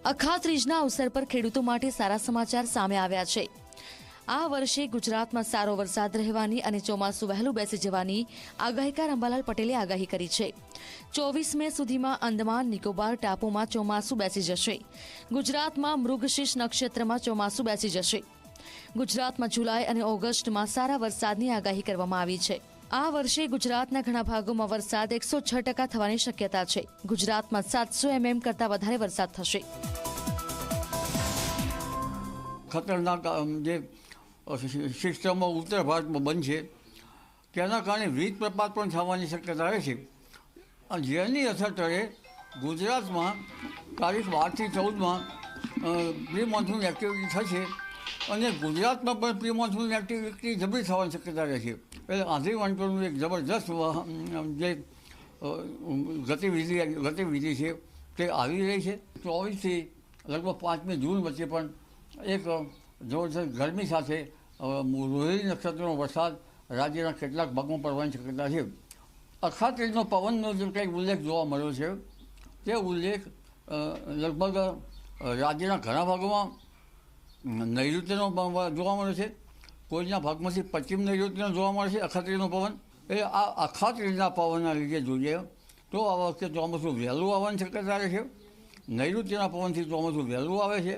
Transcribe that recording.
અખાત્રીજના અવસર પર ખેડૂતો માટે સારા સમાચાર સામે આવ્યા છે। આ વર્ષે ગુજરાતમાં સારો વરસાદ રહેવાની અને ચોમાસું વહેલું બેસી જવાની આગાહીકાર અંબાલાલ પટેલે આગાહી કરી છે। 24 મે સુધીમાં અંદમાન નિકોબાર ટાપુમાં ચોમાસું બેસી જશે। ગુજરાતમાં મૃગશીર્ષ નક્ષત્રમાં ચોમાસું બેસી જશે। ગુજરાતમાં જુલાઈ અને ઓગસ્ટમાં સારા વરસાદની આગાહી કરવામાં આવી છે। આ વર્ષે ગુજરાતના ઘણા ભાગોમાં વરસાદ 106% થવાની શક્યતા છે। ગુજરાતમાં 700 mm કરતાં વધારે વરસાદ થશે। ખતરનાક જે સિસ્ટમો ઉત્તર ભારતમાં બનશે તેના કારણે વીજ પ્રપાત પણ થવાની શક્યતા રહે છે। અને જેની અસર તળે ગુજરાતમાં તારીખ 12 થી 14 પ્રી મોન્સૂન એક્ટિવિટી થશે અને ગુજરાતમાં પણ પ્રી મોન્સૂન એક્ટિવિટી જબરી થવાની શક્યતા રહે છે। એટલે આંધી વંટોળનું એક જબરજસ્ત જે ગતિવિધિ છે તે આવી રહી છે। 24થી લગભગ 5મી જૂન વચ્ચે પણ એક જબરજસ્ત ગરમી સાથે રોહિણી નક્ષત્રનો વરસાદ રાજ્યના કેટલાક ભાગમાં પડવાની શક્યતા છે। અખાત્રીજનો પવનનો જે કંઈક ઉલ્લેખ જોવા મળ્યો છે તે ઉલ્લેખ લગભગ રાજ્યના ઘણા ભાગોમાં નૈઋત્યનો જોવા મળે છે। કોઈના ભાગમાંથી પશ્ચિમ નૈઋત્યનો જોવા મળે છે અખાત્રીજનો પવન। એટલે આ અખાત્રીજના પવનના લીધે જોઈએ તો આ વખતે ચોમાસું વહેલું આવવાની શક્યતા રહે છે। નૈઋત્યના પવનથી ચોમાસું વહેલું આવે છે।